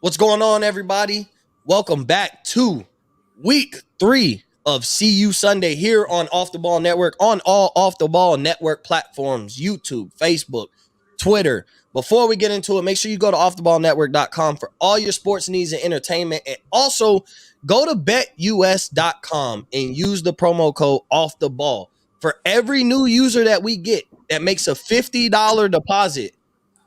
What's going on, everybody? Welcome back to week 3 of CU Sunday here on Off the Ball Network, on all Off the Ball Network platforms, YouTube, Facebook, Twitter. Before we get into it, make sure you go to offtheballnetwork.com for all your sports needs and entertainment. And also go to betus.com and use the promo code Off the Ball. For every new user that we get that makes a $50 deposit,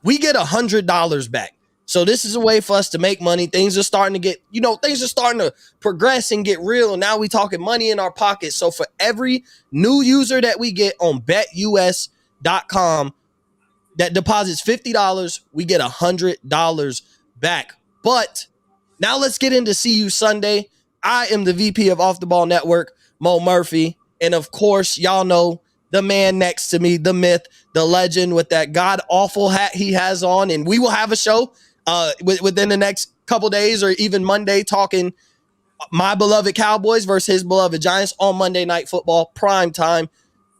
we get $100 back. So this is a way for us to make money. Things are starting to get, things are starting to progress and get real. Now we talking money in our pockets. So for every new user that we get on betus.com that deposits $50, we get $100 back. But now let's get into CU Sunday. I am the VP of Off the Ball Network, Mo Murphy. And of course, y'all know the man next to me, the myth, the legend with that god awful hat he has on. And we will have a show within the next couple days or even Monday talking my beloved Cowboys versus his beloved Giants on Monday Night Football, prime time.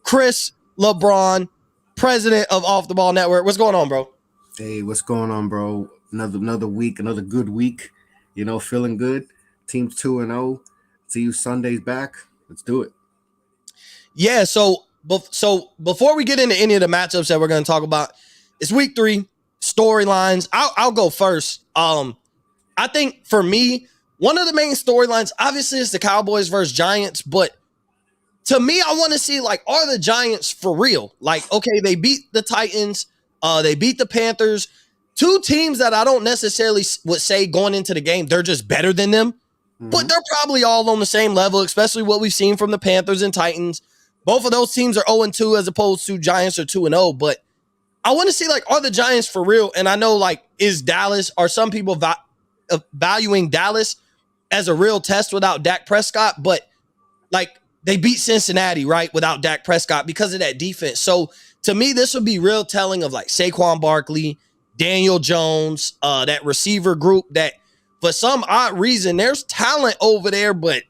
Chris LeBron, president of Off the Ball Network. What's going on, bro? Hey, what's going on, bro? Another week, another good week. Feeling good. Team's 2-0. See you Sunday's back. Let's do it. Yeah, so before we get into any of the matchups that we're going to talk about, it's week 3, storylines. I'll go first. I think for me, one of the main storylines, obviously, is the Cowboys versus Giants, but to me, I want to see, are the Giants for real? Okay, they beat the Titans, they beat the Panthers, two teams that I don't necessarily would say going into the game, they're just better than them, but they're probably all on the same level, especially what we've seen from the Panthers and Titans. Both of those teams are 0-2 as opposed to Giants are 2-0, but I want to see, are the Giants for real? And I know, is Dallas, are some people valuing Dallas as a real test without Dak Prescott? But, they beat Cincinnati, right, without Dak Prescott because of that defense. So, to me, this would be real telling of, Saquon Barkley, Daniel Jones, that receiver group that, for some odd reason, there's talent over there, but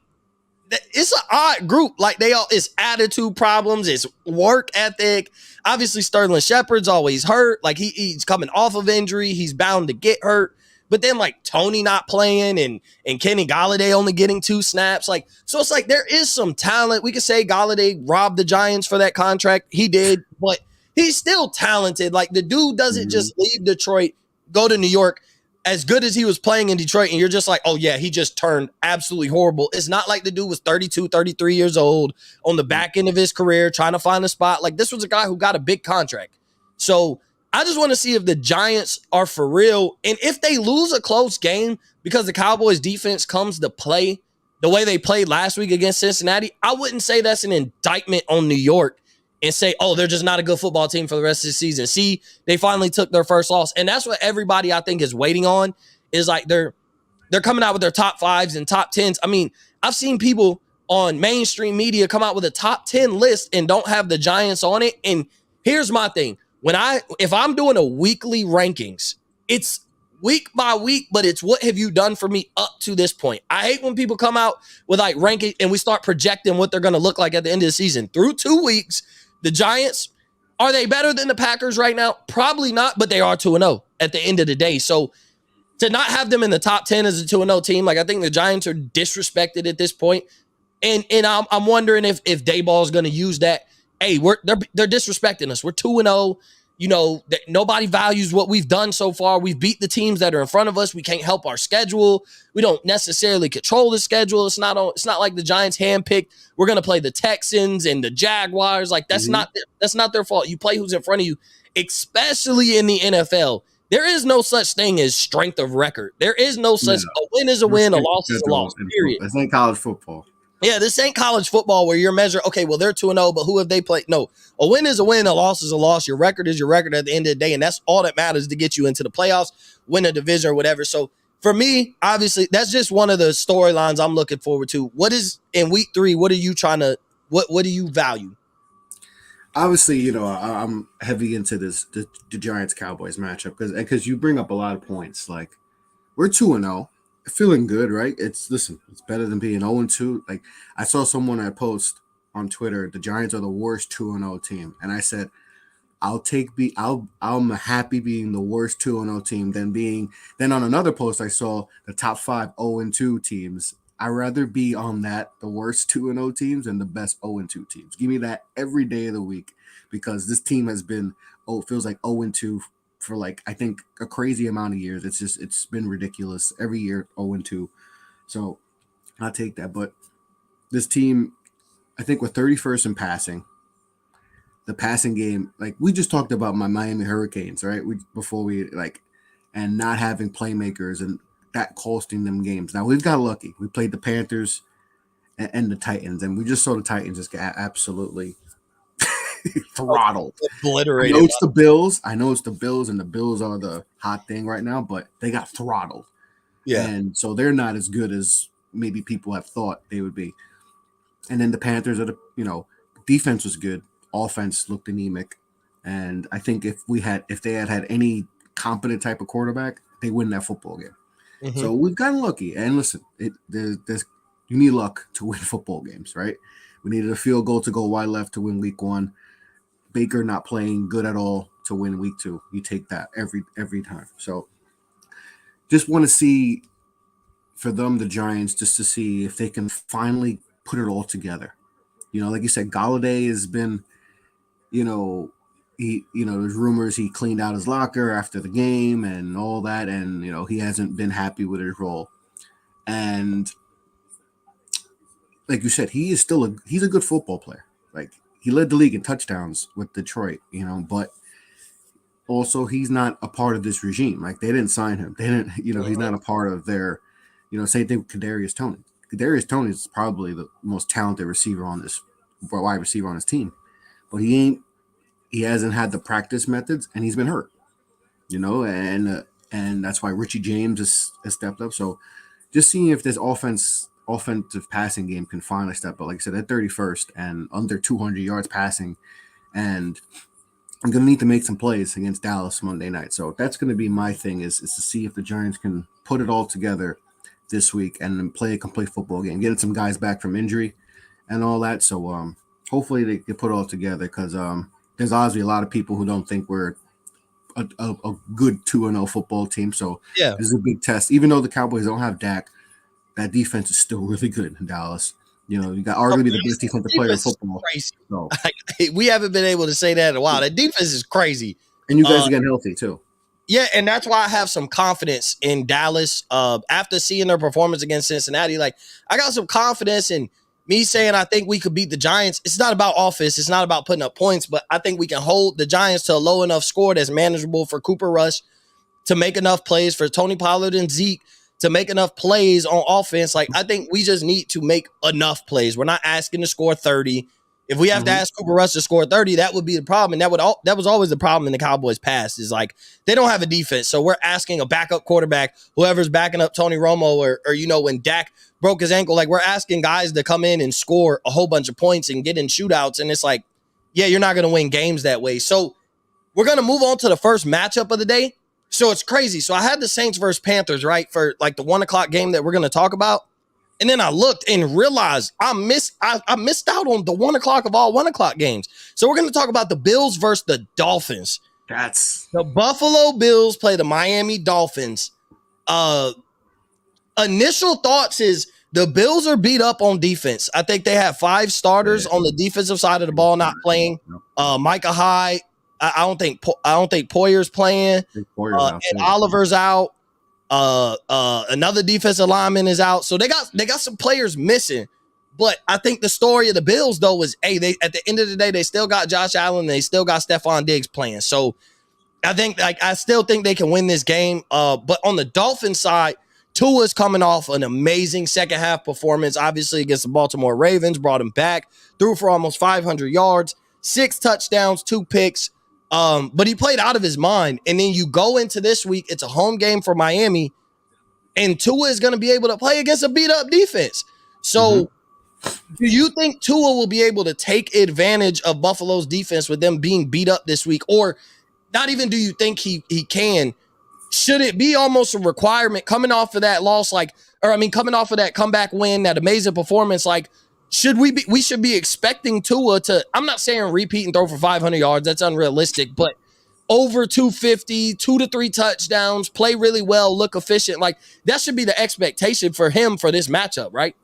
it's an odd group. It's attitude problems, it's work ethic. Obviously, Sterling Shepard's always hurt. He's coming off of injury. He's bound to get hurt. But then Tony not playing and Kenny Golladay only getting 2 snaps. So it's there is some talent. We could say Golladay robbed the Giants for that contract. He did, but he's still talented. The dude doesn't just leave Detroit, go to New York, as good as he was playing in Detroit, and you're just oh yeah, he just turned absolutely horrible. It's not like the dude was 32, 33 years old on the back end of his career trying to find a spot. This was a guy who got a big contract. So I just want to see if the Giants are for real. And if they lose a close game because the Cowboys defense comes to play the way they played last week against Cincinnati, I wouldn't say that's an indictment on New York and say, oh, they're just not a good football team for the rest of the season. See, they finally took their first loss. And that's what everybody, I think, is waiting on, is they're coming out with their top 5s and top 10s. I mean, I've seen people on mainstream media come out with a top 10 list and don't have the Giants on it. And here's my thing. If I'm doing a weekly rankings, it's week by week, but it's what have you done for me up to this point. I hate when people come out with ranking and we start projecting what they're going to look like at the end of the season. Through 2 weeks, the Giants, are they better than the Packers right now? Probably not, but they are 2-0 at the end of the day. So to not have them in the top 10 as a 2-0 team, I think the Giants are disrespected at this point. And I'm wondering if Dayball is going to use that. Hey, they're disrespecting us. We're 2-0. Nobody values what we've done so far. We've beat the teams that are in front of us. We can't help our schedule. We don't necessarily control the schedule. It's not like the Giants handpicked. We're going to play the Texans and the Jaguars. That's not their fault. You play who's in front of you, especially in the NFL. There is no such thing as strength of record. There is no such a win is a win, a loss is a loss. Period. This ain't college football. Yeah, this ain't college football where you're measuring, okay, well, they're 2-0, but who have they played? No, a win is a win, a loss is a loss. Your record is your record at the end of the day, and that's all that matters to get you into the playoffs, win a division or whatever. So for me, obviously, that's just one of the storylines I'm looking forward to. What is, in week 3, what are you trying to, what do you value? Obviously, I'm heavy into the Giants-Cowboys matchup because you bring up a lot of points. We're 2-0. Feeling good, right? It's better than being 0-2. I saw someone I post on Twitter, the Giants are the worst 2-0 team. And I said, I'm happy being the worst 2-0 team than on another post I saw the top 5 0-2 teams. I'd rather be on that, the worst 2-0 teams, than the best 0-2 teams. Give me that every day of the week, because this team has been, it feels like 0-2 for, like, I think a crazy amount of years. It's been ridiculous every year, 0-2. So I'll take that. But this team, I think we're 31st in passing. The passing game, like we just talked about my Miami Hurricanes, right? And not having playmakers and that costing them games. Now we've got lucky. We played the Panthers and the Titans, and we just saw the Titans just get absolutely throttled. Obliterated. I know it's the Bills. And the Bills are the hot thing right now, but they got throttled. Yeah. And so they're not as good as maybe people have thought they would be. And then the Panthers defense was good. Offense looked anemic. And I think if they had any competent type of quarterback, they win that football game. Mm-hmm. So we've gotten lucky. And listen, there's you need luck to win football games, right? We needed a field goal to go wide left to win week 1. Baker not playing good at all to win week 2. You take that every time. So just want to see for them, the Giants, just to see if they can finally put it all together. Like you said, Galladay has been, there's rumors he cleaned out his locker after the game and all that, and he hasn't been happy with his role. And like you said, he's a good football player. Like, he led the league in touchdowns with Detroit, but also he's not a part of this regime. Like, they didn't sign him. They didn't, he's not a part of their, same thing with Kadarius Toney. Kadarius Toney is probably the most talented wide receiver on his team, but he hasn't had the practice methods, and he's been hurt, and that's why Richie James has stepped up. So just seeing if this offensive passing game can finally step up. Like I said, at 31st and under 200 yards passing, and I'm going to need to make some plays against Dallas Monday night. So that's going to be my thing, is to see if the Giants can put it all together this week and play a complete football game, getting some guys back from injury and all that. So hopefully they can put it all together, because there's obviously a lot of people who don't think we're a good 2-0 football team. So yeah, this is a big test. Even though the Cowboys don't have Dak, that defense is still really good in Dallas. You got arguably the best defensive player in football. So. We haven't been able to say that in a while. That defense is crazy. And you guys are getting healthy too. Yeah, and that's why I have some confidence in Dallas. After seeing their performance against Cincinnati, like, I got some confidence in me saying I think we could beat the Giants. It's not about offense. It's not about putting up points, but I think we can hold the Giants to a low enough score that's manageable for Cooper Rush to make enough plays, for Tony Pollard and Zeke to make enough plays on offense. Like, I think we just need to make enough plays. We're not asking to score 30. If we have to ask Cooper Rush to score 30, that would be the problem. And that was always the problem in the Cowboys' past, is like, they don't have a defense. So we're asking a backup quarterback, whoever's backing up Tony Romo, or when Dak broke his ankle, like, we're asking guys to come in and score a whole bunch of points and get in shootouts. And it's like, yeah, you're not going to win games that way. So we're going to move on to the first matchup of the day. So it's crazy. So I had the Saints versus Panthers, right, for like the 1:00 game that we're going to talk about. And then I looked and realized I missed out on the 1:00 of all 1:00 games. So we're going to talk about the Bills versus the Dolphins. That's the Buffalo Bills play the Miami Dolphins. Initial thoughts is the Bills are beat up on defense. I think they have 5 starters on the defensive side of the ball not playing. Micah Hyde. I don't think Poyer's playing. And Oliver's out. Another defensive lineman is out. So they got some players missing. But I think the story of the Bills, though, is they at the end of the day, they still got Josh Allen and they still got Stephon Diggs playing. So I still think they can win this game. But on the Dolphins side, Tua's coming off an amazing second half performance, obviously against the Baltimore Ravens, brought him back, threw for almost 500 yards, 6 touchdowns, 2 picks. But he played out of his mind. And then you go into this week, it's a home game for Miami, and Tua is going to be able to play against a beat-up defense. So do you think Tua will be able to take advantage of Buffalo's defense with them being beat up this week? Or not even do you think he can? Should it be almost a requirement coming off of that loss, coming off of that comeback win, that amazing performance, like, we should be expecting Tua to, I'm not saying repeat and throw for 500 yards. That's unrealistic, but over 250, 2 to 3 touchdowns, play really well, look efficient. Like that should be the expectation for him for this matchup, right?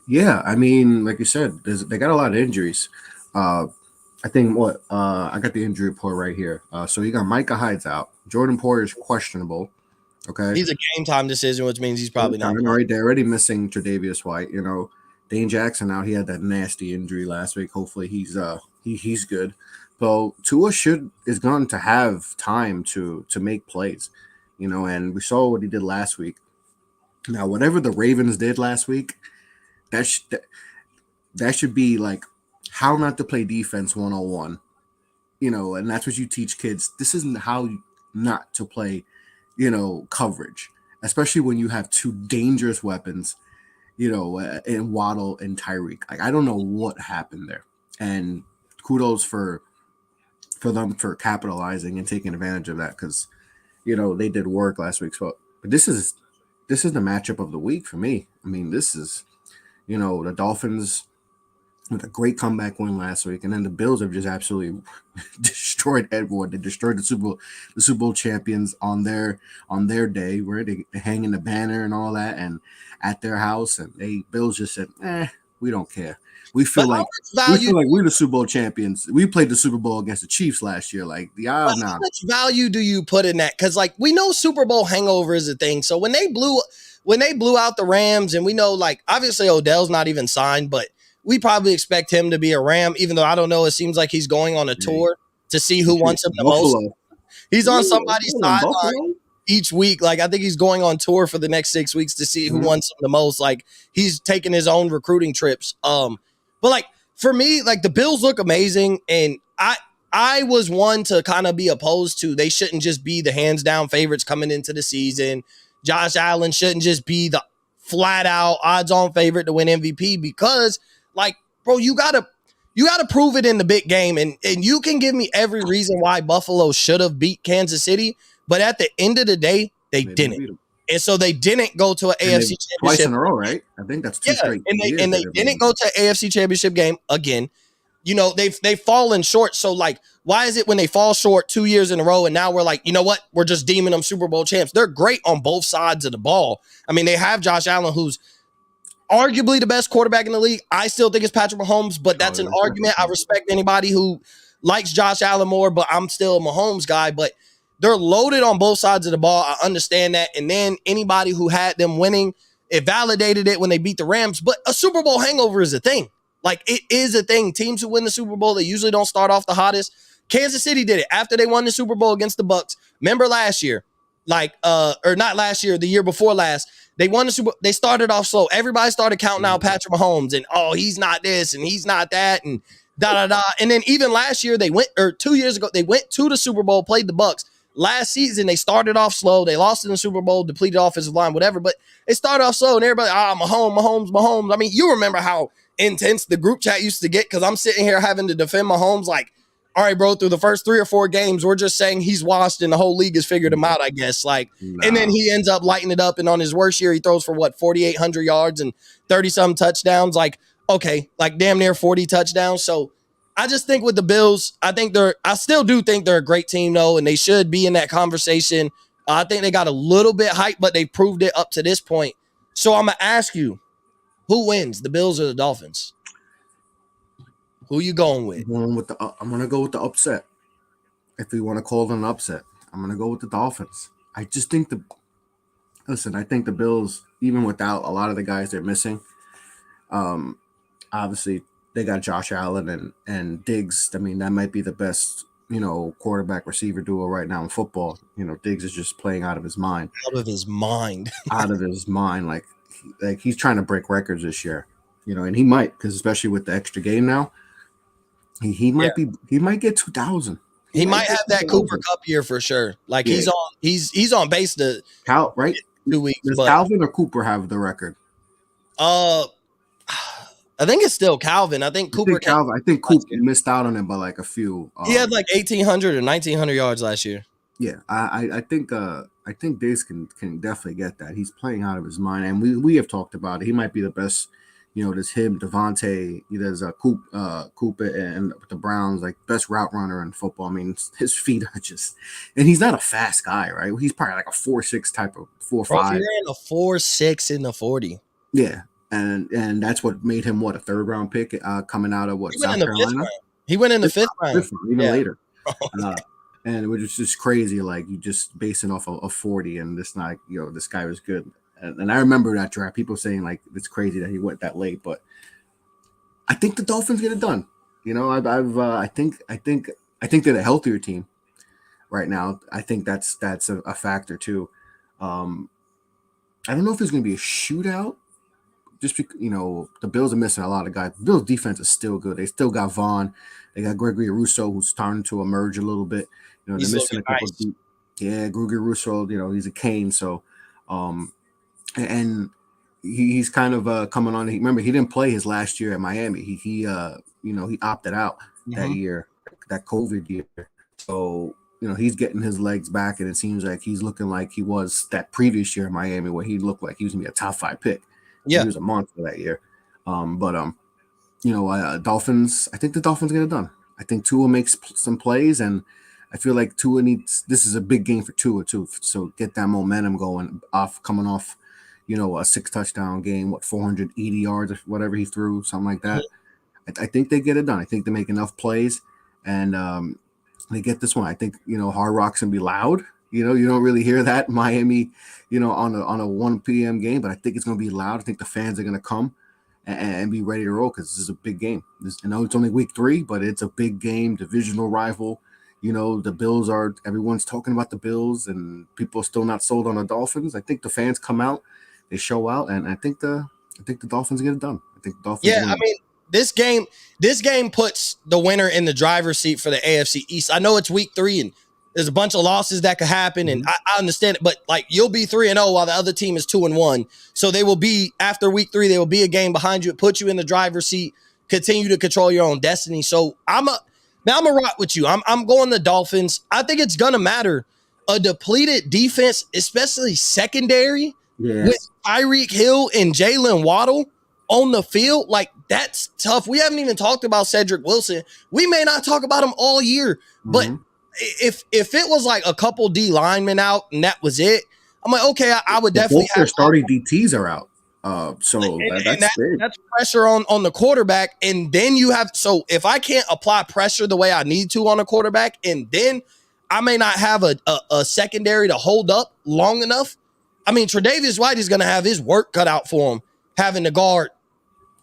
Yeah, I mean, like you said, they got a lot of injuries. I think I got the injury report right here. So you got Micah Hyde's out. Jordan Poyer is questionable. Okay, He's a game time decision, which means he's probably not. Right, they're already missing Tre'Davious White. Dane Jackson out. He had that nasty injury last week. Hopefully he's good. So Tua is going to have time to make plays. And we saw what he did last week. Now, whatever the Ravens did last week, that should be like how not to play defense 101. And that's what you teach kids. This isn't how not to play, coverage, especially when you have two dangerous weapons, in Waddle and Tyreek. Like, I don't know what happened there. And kudos for them for capitalizing and taking advantage of that because, they did work last week. But this is the matchup of the week for me. I mean, this is, the Dolphins with a great comeback win last week, and then the Bills have just absolutely destroyed everyone. They destroyed the Super Bowl champions on their day, where they hanging the banner and all that, and at their house, and Bills just said, we don't care. We feel like we're the Super Bowl champions. We played the Super Bowl against the Chiefs last year. Like How much value do you put in that? Because like we know Super Bowl hangover is a thing. So when they blew out the Rams, and we know like obviously Odell's not even signed, but we probably expect him to be a Ram, even though I don't know. It seems like he's going on a tour to see who wants him the most. He's on somebody's sideline each week. Like I think he's going on tour for the next 6 weeks to see who wants him the most. Like he's taking his own recruiting trips. But like for me, like the Bills look amazing, and I was one to kind of be opposed to. They shouldn't just be the hands down favorites coming into the season. Josh Allen shouldn't just be the flat out odds on favorite to win MVP because, like, bro, you gotta prove it in the big game, and you can give me every reason why Buffalo should have beat Kansas City, but at the end of the day, they didn't. And so they didn't go to an AFC Championship twice in a row, right? I think that's two straight. And they didn't go to an AFC Championship game again. They've fallen short. So like, why is it when they fall short 2 years in a row and now we're like, you know what? We're just deeming them Super Bowl champs. They're great on both sides of the ball. I mean, they have Josh Allen, who's arguably the best quarterback in the league. I still think it's Patrick Mahomes, but that's an argument. I respect anybody who likes Josh Allen more, but I'm still a Mahomes guy. But they're loaded on both sides of the ball. I understand that. And then anybody who had them winning, it validated it when they beat the Rams. But a Super Bowl hangover is a thing. Like, it is a thing. Teams who win the Super Bowl, they usually don't start off the hottest. Kansas City did it after they won the Super Bowl against the Bucs. Remember last year, or not last year, the year before last, they won the Super Bowl. They started off slow. Everybody started counting out Patrick Mahomes and, he's not this and he's not that and da-da-da. And then even last year, 2 years ago, they went to the Super Bowl, played the Bucs. Last season, they started off slow. They lost in the Super Bowl, depleted offensive line, whatever. But they started off slow, and everybody, Mahomes. I mean, you remember how intense the group chat used to get because I'm sitting here having to defend Mahomes like, all right, bro, through the first 3 or 4 games, we're just saying he's washed and the whole league has figured him out, I guess. And then he ends up lighting it up, and on his worst year, he throws for 4,800 yards and 30-some touchdowns. Like, okay, like damn near 40 touchdowns. So I just think with the Bills, I still do think they're a great team, though, and they should be in that conversation. I think they got a little bit hype, but they proved it up to this point. So I'm going to ask you, who wins, the Bills or the Dolphins? Who you going with? I'm going to go with the upset. If we want to call it an upset, I'm going to go with the Dolphins. I just think I think the Bills, even without a lot of the guys they're missing, obviously they got Josh Allen and Diggs. I mean, that might be the best, quarterback receiver duo right now in football. Diggs is just playing out of his mind. Out of his mind. Like he's trying to break records this year, and he might, because especially with the extra game now, he might get 2,000. He might have that Cooper Cup year for sure. Like he's on base to right 2 weeks. Does Calvin or Cooper have the record? I think it's still Calvin. I think Cooper missed out on it by like a few. He had like 1,800 or 1,900 yards last year. Yeah, I think Diggs can definitely get that. He's playing out of his mind, and we have talked about it. He might be the best There's him, Devontae, there's Cooper, and the Browns, like best route runner in football. I mean, his feet are just, and he's not a fast guy, right? He's probably like a 4.6 type of Bro, he 4.5. ran a 4.6 in the 40. Yeah, and that's what made him what a third round pick coming out of He went in South the fifth Carolina. round. He went in the fifth round. Even Yeah. later. And it was just crazy, like you just basing off of 40, and this not this guy was good. And I remember that draft, people saying like it's crazy that he went that late, but I think the Dolphins get it done. I think they're the healthier team right now. I think that's a factor too. I don't know if it's going to be a shootout. Just because, the Bills are missing a lot of guys. The Bills' defense is still good. They still got Vaughn. They got Gregory Rousseau, who's starting to emerge a little bit. They're missing a couple. Nice. Yeah, Gregory Rousseau. He's a cane. So, and he's kind of coming on. Remember, he didn't play his last year at Miami. He opted out that year, that COVID year. So he's getting his legs back, and it seems like he's looking like he was that previous year in Miami, where he looked like he was gonna be a top 5 pick. Yeah. He was a monster that year. Dolphins, I think the Dolphins get it done. I think Tua makes some plays, and I feel like Tua needs, this is a big game for Tua too. So get that momentum going coming off, a 6 touchdown game, 480 yards or whatever he threw, something like that. I think they get it done. I think they make enough plays, and they get this one. I think, Hard Rock's going to be loud. You don't really hear that in Miami, on a 1 p.m. game, but I think it's going to be loud. I think the fans are going to come and be ready to roll because this is a big game. I know it's only week 3, but it's a big game, divisional rival. The Bills everyone's talking about the Bills, and people are still not sold on the Dolphins. I think the fans come out, they show out, and I think the Dolphins get it done. I think the Dolphins win. I mean, this game puts the winner in the driver's seat for the AFC East. I know it's week 3 and there's a bunch of losses that could happen, and I understand it, but like you'll be 3-0 while the other team is 2-1. So they will be, after week 3, they will be a game behind you. It puts you in the driver's seat, continue to control your own destiny. So I'm a rock with you. I'm going the Dolphins. I think it's gonna matter. A depleted defense, especially secondary, with Tyreek Hill and Jalen Waddle on the field, like that's tough. We haven't even talked about Cedric Wilson. We may not talk about him all year, but if it was like a couple D linemen out and that was it, I'm like, okay, I would definitely both their starting DTs are out. That's pressure on the quarterback. And then so if I can't apply pressure the way I need to on a quarterback, and then I may not have a secondary to hold up long enough. I mean, Tre'Davious White is going to have his work cut out for him, having to guard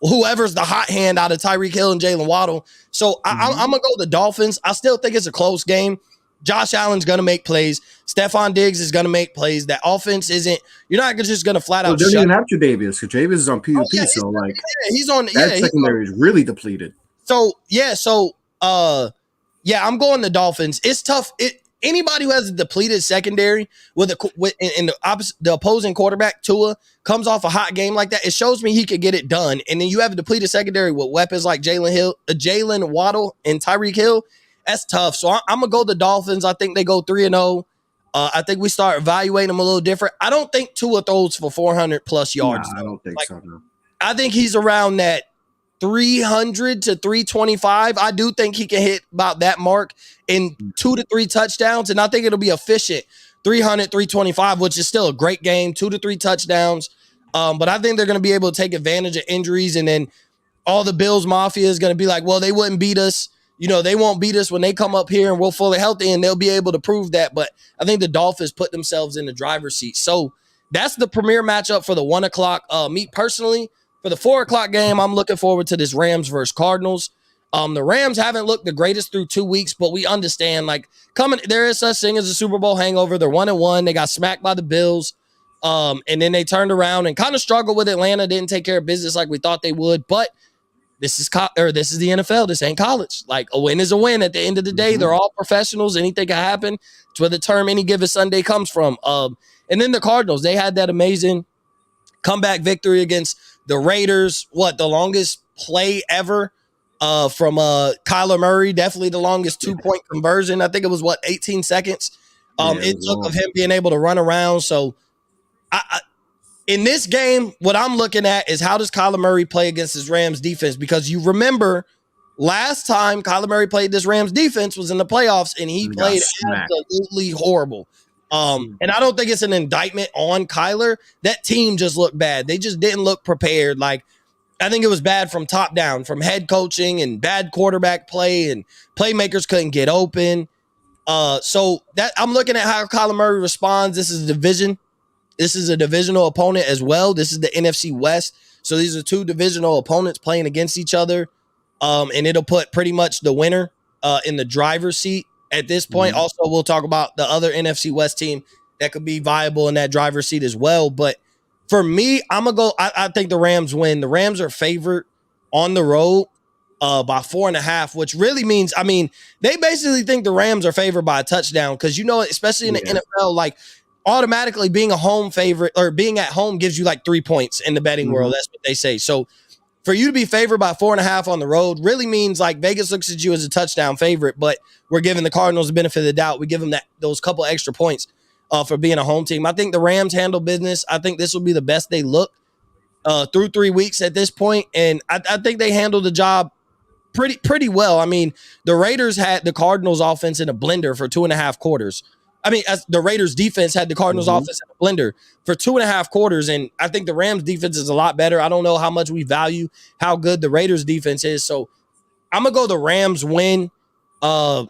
whoever's the hot hand out of Tyreek Hill and Jalen Waddle. So I'm going to go the Dolphins. I still think it's a close game. Josh Allen's going to make plays. Stephon Diggs is going to make plays. That offense you're not just going to flat out shut. They don't even have Tre'Davious. Tre'Davious is on PUP, he's on. That secondary is really depleted. So I'm going the Dolphins. It's tough. Anybody who has a depleted secondary the opposing quarterback, Tua, comes off a hot game like that, it shows me he could get it done. And then you have a depleted secondary with weapons like Jalen Waddle, and Tyreek Hill. That's tough. So I'm going to go the Dolphins. I think they go 3-0. I think we start evaluating them a little different. I don't think Tua throws for 400 plus yards. I don't think so. No. I think he's around that 300 to 325. I do think he can hit about that mark in 2 to 3 touchdowns, and I think it'll be efficient. 300, 325, which is still a great game. 2 to 3 touchdowns. But I think they're going to be able to take advantage of injuries, and then all the Bills Mafia is going to be like, well, they wouldn't beat us. They won't beat us when they come up here and we're fully healthy, and they'll be able to prove that. But I think the Dolphins put themselves in the driver's seat. So that's the premier matchup for the 1 o'clock. Me personally, for the 4 o'clock game, I'm looking forward to this Rams versus Cardinals. The Rams haven't looked the greatest through 2 weeks, but we understand there is such thing as a Super Bowl hangover. They're 1-1. They got smacked by the Bills. And then they turned around and kind of struggled with Atlanta. Didn't take care of business like we thought they would. But this is the NFL. This ain't college. Like, a win is a win. At the end of the day, they're all professionals. Anything can happen. It's where the term "any given Sunday" comes from. And then the Cardinals, they had that amazing comeback victory against the Raiders. The longest play ever from Kyler Murray. Definitely the longest 2-point conversion. I think it was 18 seconds. It took of him being able to run around. So in this game, what I'm looking at is how does Kyler Murray play against his Rams defense? Because you remember last time Kyler Murray played this Rams defense was in the playoffs, and he played absolutely horrible. And I don't think it's an indictment on Kyler. That team just looked bad. They just didn't look prepared. Like, I think it was bad from top down, from head coaching and bad quarterback play, and playmakers couldn't get open. So that I'm looking at how Kyler Murray responds. This is a division. This is a divisional opponent as well. This is the NFC West. So these are two divisional opponents playing against each other. And it'll put pretty much the winner in the driver's seat at this point. Also, we'll talk about the other NFC West team that could be viable in that driver's seat as well. But for me, I'm going to go. I think the Rams win. The Rams are favored on the road by 4.5, which really means, I mean, they basically think the Rams are favored by a touchdown because, you know, especially in the NFL, like automatically being a home favorite or being at home gives you like 3 points in the betting world. That's what they say. So for you to be favored by 4.5 on the road really means like Vegas looks at you as a touchdown favorite, but we're giving the Cardinals the benefit of the doubt. We give them those couple extra points for being a home team. I think the Rams handle business. I think this will be the best they look through 3 weeks at this point, and I think they handled the job pretty well. I mean, the Raiders had the Cardinals offense in a blender for 2.5 quarters. I mean, as the Raiders defense had the Cardinals offense in a blender for 2.5 quarters. And I think the Rams defense is a lot better. I don't know how much we value how good the Raiders defense is. So I'm going to go the Rams win. If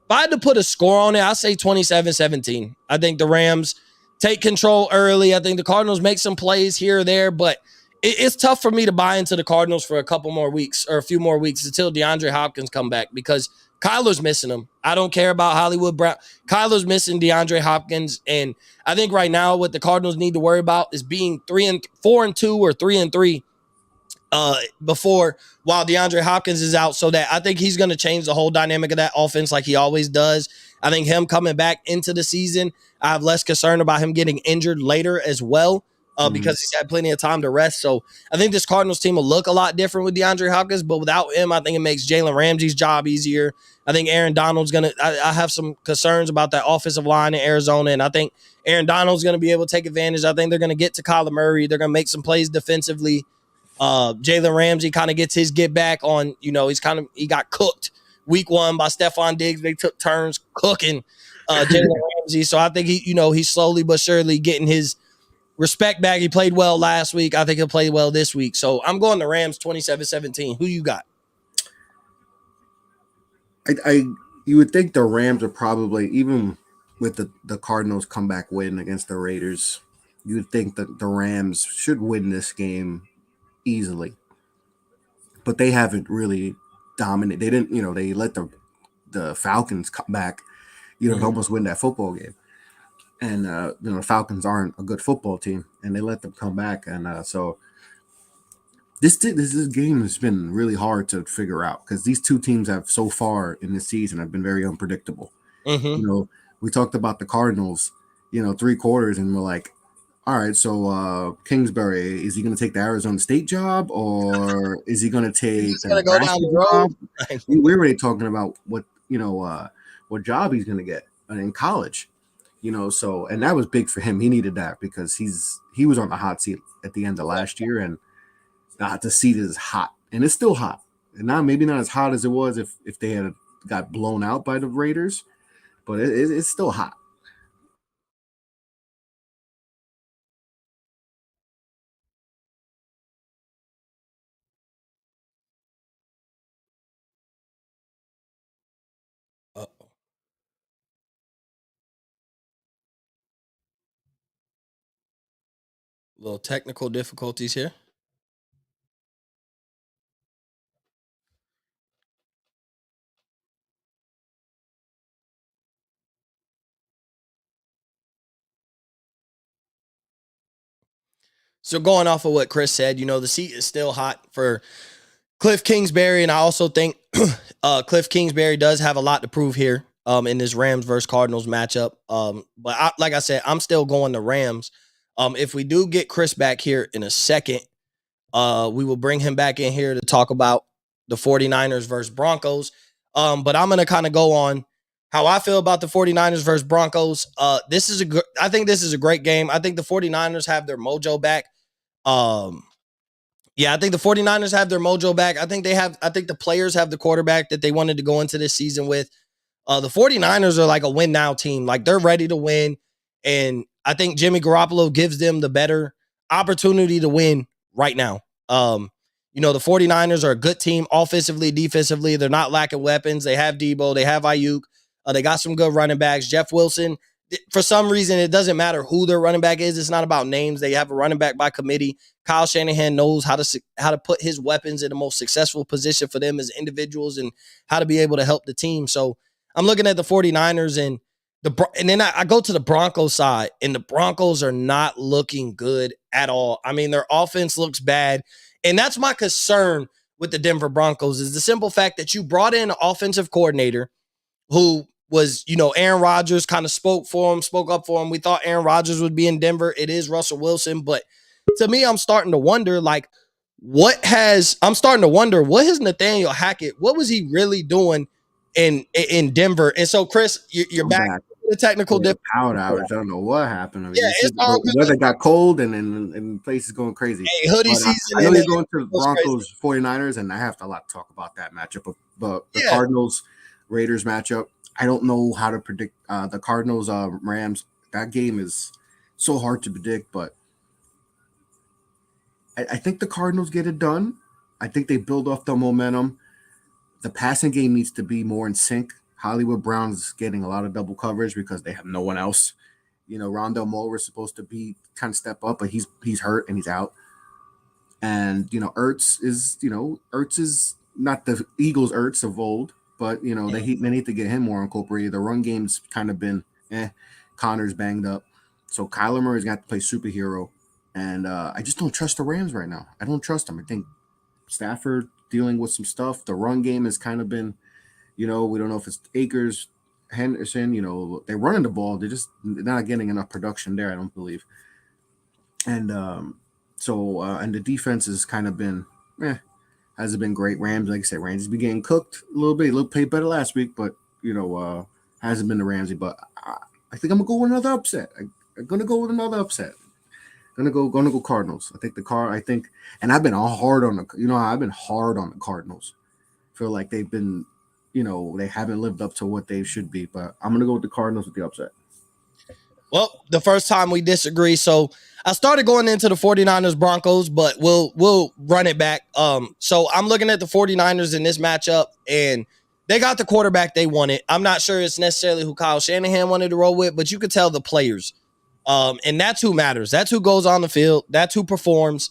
I had to put a score on it, I'll say 27-17. I think the Rams take control early. I think the Cardinals make some plays here or there, but it's tough for me to buy into the Cardinals for a couple more weeks or a few more weeks until DeAndre Hopkins come back because Kyler's missing him. I don't care about Hollywood Brown. Kyler's missing DeAndre Hopkins, and I think right now what the Cardinals need to worry about is being 4-2 or 3-3 before while DeAndre Hopkins is out. So that I think he's going to change the whole dynamic of that offense like he always does. I think him coming back into the season, I have less concern about him getting injured later as well. Because he's had plenty of time to rest. So I think this Cardinals team will look a lot different with DeAndre Hopkins, but without him, I think it makes Jalen Ramsey's job easier. I think Aaron Donald's going to – I have some concerns about that offensive line in Arizona, and I think Aaron Donald's going to be able to take advantage. I think they're going to get to Kyler Murray. They're going to make some plays defensively. Jalen Ramsey kind of gets his get back on – you know, he got cooked week 1 by Stephon Diggs. They took turns cooking Jalen Ramsey. So I think he's slowly but surely getting his – respect back. He played well last week. I think he'll play well this week. So I'm going the Rams 27-17. Who you got? You would think the Rams are probably, even with the Cardinals comeback win against the Raiders, you would think that the Rams should win this game easily. But they haven't really dominated. They didn't, they let the Falcons come back, to almost win that football game. And the Falcons aren't a good football team, and they let them come back. And so this game has been really hard to figure out because these two teams have so far in this season have been very unpredictable. We talked about the Cardinals, 3 quarters, and we're like, all right, so Kingsbury, is he going to take the Arizona State job, or is he going to take? He's going to go down the road. We're already talking about what job he's going to get in college. So, and that was big for him. He needed that because he was on the hot seat at the end of last year, and the seat is hot, and it's still hot, and maybe not as hot as it was if they had got blown out by the Raiders, but it's still hot. Uh-oh. Little technical difficulties here. So going off of what Chris said, the seat is still hot for Cliff Kingsbury, and I also think Cliff Kingsbury does have a lot to prove here in this Rams versus Cardinals matchup. But like I said, I'm still going the Rams. If we do get Chris back here in a second, we will bring him back in here to talk about the 49ers versus Broncos. But I'm going to kind of go on how I feel about the 49ers versus Broncos. I think this is a great game. I think the 49ers have their mojo back. Um, yeah, I think the 49ers have their mojo back. I think the players have the quarterback that they wanted to go into this season with. The 49ers are like a win now team. Like they're ready to win. And I think Jimmy Garoppolo gives them the better opportunity to win right now. The 49ers are a good team offensively, defensively. They're not lacking weapons. They have Debo, they have Ayuk. They got some good running backs. Jeff Wilson, for some reason, it doesn't matter who their running back is. It's not about names. They have a running back by committee. Kyle Shanahan knows how to put his weapons in the most successful position for them as individuals and how to be able to help the team. So I'm looking at the 49ers and then I go to the Broncos side, and the Broncos are not looking good at all. I mean, their offense looks bad. And that's my concern with the Denver Broncos is the simple fact that you brought in an offensive coordinator who was, Aaron Rodgers kind of spoke up for him. We thought Aaron Rodgers would be in Denver. It is Russell Wilson. But to me, I'm starting to wonder, what has Nathaniel Hackett, what was he really doing in Denver? And so, Chris, you're back. The technical power outage. I don't know what happened. Yeah, the weather got cold and places going crazy. Hey, hoodie season. I know you're going to the Broncos 49ers, and I have a lot to talk about that matchup. But the Cardinals Raiders matchup, I don't know how to predict the Cardinals Rams. That game is so hard to predict, but I think the Cardinals get it done. I think they build off the momentum. The passing game needs to be more in sync. Hollywood Brown's getting a lot of double coverage because they have no one else. Rondell Moore was supposed to be kind of step up, but he's hurt and he's out. And Ertz is not the Eagles Ertz of old, but they need to get him more incorporated. The run game's kind of been Connor's banged up, so Kyler Murray's got to play superhero. And I just don't trust the Rams right now. I don't trust them. I think Stafford dealing with some stuff. The run game has kind of been. We don't know if it's Akers, Henderson. They're running the ball. They're just not getting enough production there, I don't believe. And and the defense has kind of been, hasn't been great. Rams, like I said, Ramsey's been getting cooked a little bit. A little played better last week, but hasn't been the Ramsey. But I think I'm gonna go with another upset. I'm gonna go with another upset. Gonna go Cardinals. And I've been hard on the Cardinals. Feel like they've been. They haven't lived up to what they should be, but I'm going to go with the Cardinals with the upset. Well, the first time we disagree. So I started going into the 49ers Broncos, but we'll run it back. So I'm looking at the 49ers in this matchup, and they got the quarterback they wanted. I'm not sure it's necessarily who Kyle Shanahan wanted to roll with, but you could tell the players. And that's who matters. That's who goes on the field. That's who performs.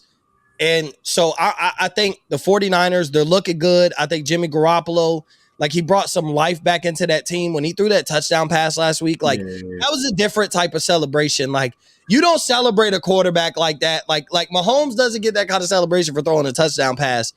And so I think the 49ers, they're looking good. I think Jimmy Garoppolo, he brought some life back into that team when he threw that touchdown pass last week. That was a different type of celebration. You don't celebrate a quarterback like that. Like Mahomes doesn't get that kind of celebration for throwing a touchdown pass.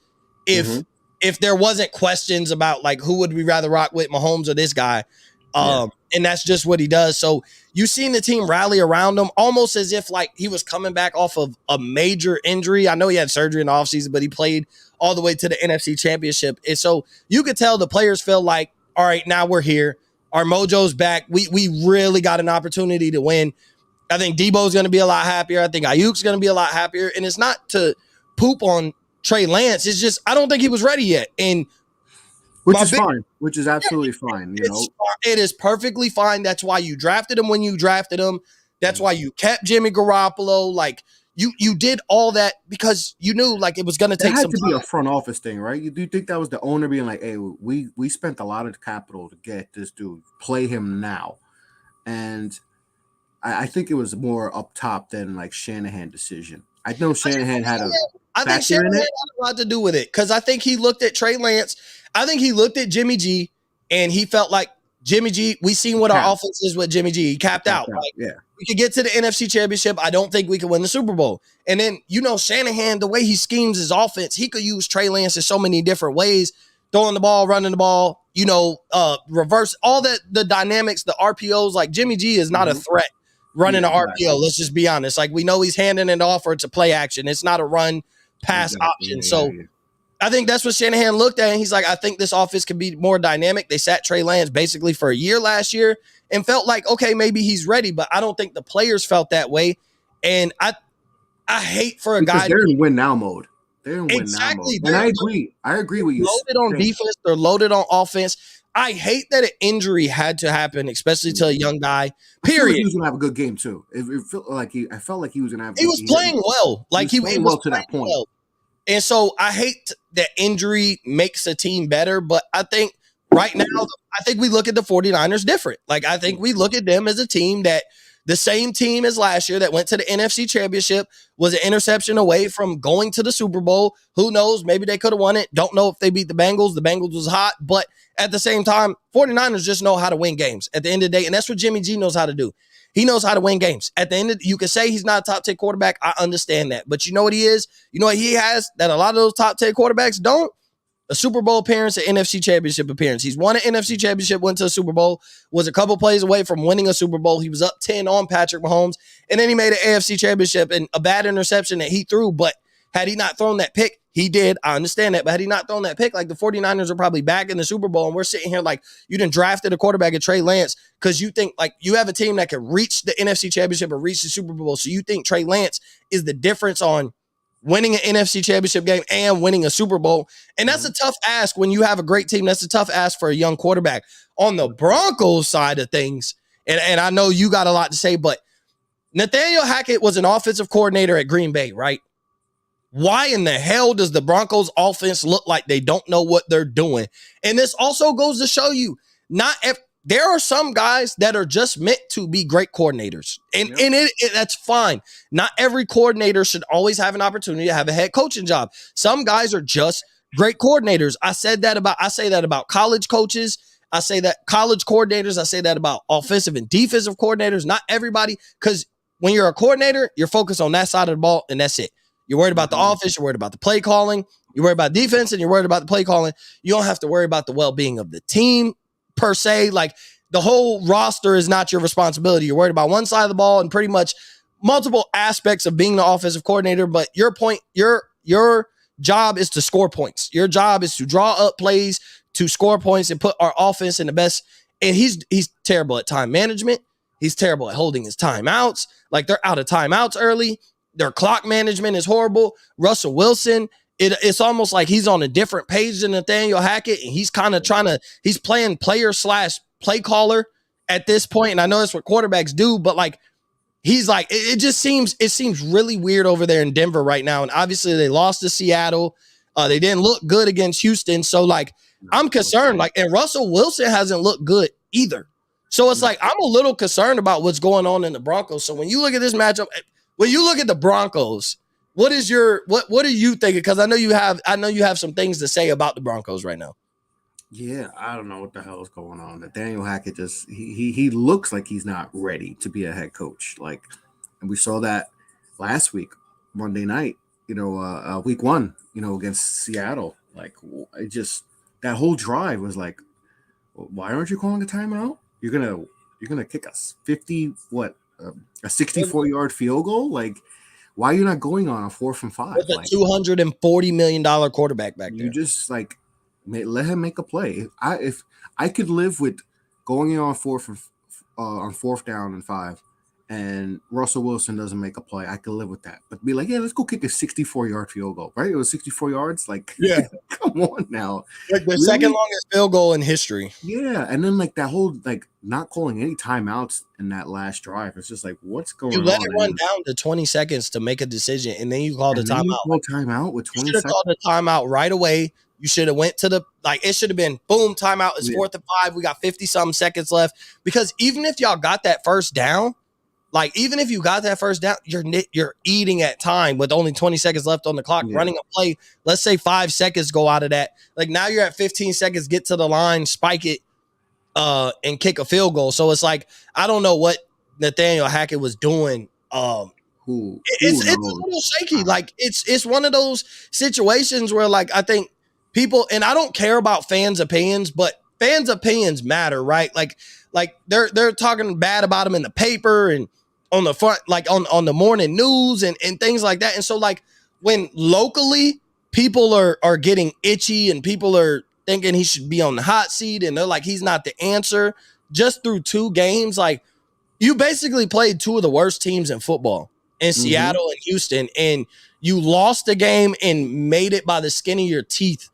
If there wasn't questions about who would we rather rock with, Mahomes or this guy. And that's just what he does. So you've seen the team rally around him almost as if he was coming back off of a major injury. I know he had surgery in the offseason, but he played all the way to the NFC Championship. And so you could tell the players feel like, all right, now we're here. Our mojo's back. We really got an opportunity to win. I think Debo's going to be a lot happier. I think Ayuk's going to be a lot happier. And it's not to poop on Trey Lance. It's just I don't think he was ready yet. And fine. Which is absolutely fine. It is perfectly fine. That's why you drafted him when you drafted him. That's why you kept Jimmy Garoppolo. You did all that because you knew it was going to take some time. It had to be a front office thing, right? You do think that was the owner being like, hey, we spent a lot of capital to get this dude. Play him now. And I think it was more up top than Shanahan decision. I know Shanahan had a lot to do with it because I think he looked at Trey Lance. I think he looked at Jimmy G and he felt like Jimmy G, we seen what our offense is with Jimmy G. He capped out. We could get to the NFC Championship. I don't think we could win the Super Bowl. And then, Shanahan, the way he schemes his offense, he could use Trey Lance in so many different ways, throwing the ball, running the ball, reverse, all the dynamics, the RPOs. Jimmy G is not a threat running an RPO. Let's just be honest. We know he's handing it off or it's a play action. It's not a run pass option. So I think that's what Shanahan looked at, and he's like, I think this offense can be more dynamic. They sat Trey Lance basically for a year last year and felt like, okay, maybe he's ready, but I don't think the players felt that way. And I hate for a because guy they're in win now mode. They're in win now mode. exactly. And I agree. I agree with you. Loaded on defense, they're loaded on offense. I hate that an injury had to happen, especially to a young guy. Period. He was gonna have a good game too. It felt like I felt like he was gonna have. He was playing well. Like he was playing well to that point. Well. And so I hate that injury makes a team better, but I think right now, I think we look at the 49ers different. Like I think we look at them as a team that the same team as last year that went to the NFC Championship, was an interception away from going to the Super Bowl. Who knows? Maybe they could have won it. Don't know if they beat the Bengals. The Bengals was hot, but at the same time, 49ers just know how to win games at the end of the day, and that's what Jimmy G knows how to do. He knows how to win games. At the end of you can say he's not a top 10 quarterback. I understand that. But you know what he is? You know what he has that a lot of those top 10 quarterbacks don't? A Super Bowl appearance, an NFC Championship appearance. He's won an NFC Championship, went to a Super Bowl, was a couple plays away from winning a Super Bowl. He was up 10 on Patrick Mahomes, and then he made an AFC Championship and a bad interception that he threw. But had he not thrown that pick, he did. I understand that. But had he not thrown that pick, like the 49ers are probably back in the Super Bowl, and we're sitting here like you done drafted a quarterback at Trey Lance because you think like you have a team that can reach the NFC Championship or reach the Super Bowl. So you think Trey Lance is the difference on winning an NFC Championship game and winning a Super Bowl. And that's a tough ask when you have a great team. That's a tough ask for a young quarterback. On the Broncos side of things, and I know you got a lot to say, but Nathaniel Hackett was an offensive coordinator at Green Bay, right? Why in the hell does the Broncos offense look like they don't know what they're doing? And this also goes to show you, there are some guys that are just meant to be great coordinators. And that's fine. Not every coordinator should always have an opportunity to have a head coaching job. Some guys are just great coordinators. I say that about college coaches. I say that college coordinators. I say that about offensive and defensive coordinators. Not everybody, because when you're a coordinator, you're focused on that side of the ball, and that's it. You're worried about the offense. You're worried about the play calling. You're worried about defense, and you're worried about the play calling. You don't have to worry about the well-being of the team per se. Like the whole roster is not your responsibility. You're worried about one side of the ball and pretty much multiple aspects of being the offensive coordinator. But your job is to score points. Your job is to draw up plays, to score points, and put our offense in the best. And he's terrible at time management. He's terrible at holding his timeouts. Like they're out of timeouts early. Their clock management is horrible. Russell Wilson, it's almost like he's on a different page than Nathaniel Hackett, and he's kind of he's playing player/play caller at this point. And I know that's what quarterbacks do, but like he's like, it seems really weird over there in Denver right now. And obviously they lost to Seattle. They didn't look good against Houston. So like I'm concerned. Like, and Russell Wilson hasn't looked good either. So it's like I'm a little concerned about what's going on in the Broncos. So when you look at this matchup, when you look at the Broncos, what are you thinking? Because I know you have some things to say about the Broncos right now. Yeah, I don't know what the hell is going on. Nathaniel Hackett just he looks like he's not ready to be a head coach. Like, and we saw that last week, Monday night. Week 1. Against Seattle. Like, it just that whole drive was like, why aren't you calling a timeout? You're gonna kick us 50 what a 64-yard field goal? Like, why are you not going on a 4th and 5? With a $240 million quarterback back there. You just like let him make a play. If I could live with going in on 4th down and 5, and Russell Wilson doesn't make a play, I could live with that. But be like, yeah, let's go kick a 64-yard field goal, right? It was 64 yards. Like, yeah, come on now. Like the second longest field goal in history. Yeah, and then like that whole like not calling any timeouts in that last drive. It's just like, what's going on? You let it run down to 20 seconds to make a decision, and then you called a timeout. Timeout with 20 seconds. You should have called a timeout right away. You should have went to it should have been boom, timeout. It's 4th and 5. We got 50-something seconds left. Because even if y'all got that first down, you're eating at time with only 20 seconds left on the clock, running a play. Let's say 5 seconds go out of that. Like now you're at 15 seconds, get to the line, spike it, and kick a field goal. So it's like, I don't know what Nathaniel Hackett was doing. It's a little shaky. Like it's one of those situations where like I think people, and I don't care about fans' opinions, but fans' opinions matter, right? Like they're talking bad about him in the paper and on the front, like on the morning news and things like that. And so like when locally people are getting itchy and people are thinking he should be on the hot seat and they're like, he's not the answer just through 2 games. Like, you basically played 2 of the worst teams in football in Seattle and Houston, and you lost the game and made it by the skin of your teeth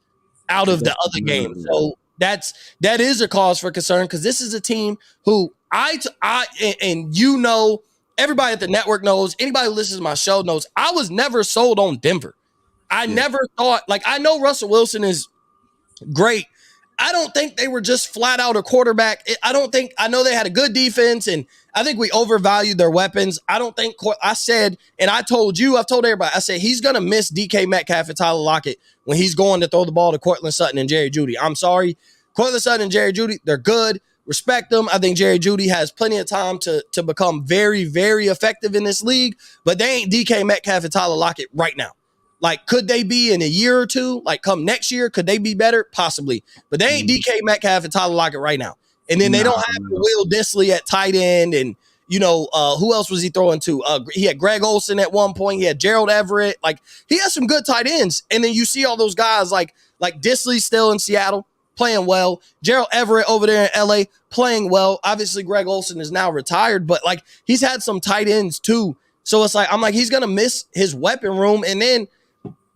out of the other game. So that is a cause for concern because this is a team who and you know, everybody at the network knows, anybody who listens to my show knows, I was never sold on Denver. I never thought, like, I know Russell Wilson is great. I don't think they were just flat out a quarterback. I know they had a good defense, and I think we overvalued their weapons. I don't think, I said, and I've told everybody, I said, he's going to miss DK Metcalf and Tyler Lockett when he's going to throw the ball to Cortland Sutton and Jerry Jeudy. I'm sorry. Cortland Sutton and Jerry Jeudy, they're good. Respect them. I think Jerry Jeudy has plenty of time to become very, very effective in this league, but they ain't DK Metcalf and Tyler Lockett right now. Like, could they be in a year or two? Like, come next year, could they be better? Possibly. But they ain't DK Metcalf and Tyler Lockett right now. And then they don't have Will Dissly at tight end. And, you know, who else was he throwing to? He had Greg Olsen at one point. He had Gerald Everett. Like, he has some good tight ends. And then you see all those guys like Dissly still in Seattle playing well. Gerald Everett over there in LA playing well. Obviously, Greg Olsen is now retired, but, like, he's had some tight ends too. So it's like, I'm like, he's going to miss his weapon room. And then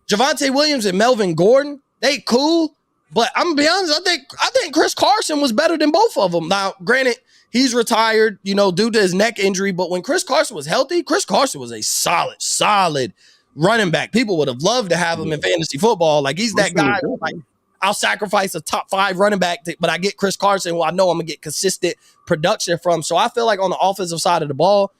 Javonte Williams and Melvin Gordon, they cool, but I'm gonna be honest, I think Chris Carson was better than both of them. Now, granted, he's retired, you know, due to his neck injury, but when Chris Carson was healthy, Chris Carson was a solid running back. People would have loved to have him in fantasy football. Like, he's that guy, like, I'll sacrifice a top 5 running back, but I get Chris Carson, who I know I'm gonna get consistent production from. So I feel like on the offensive side of the ball,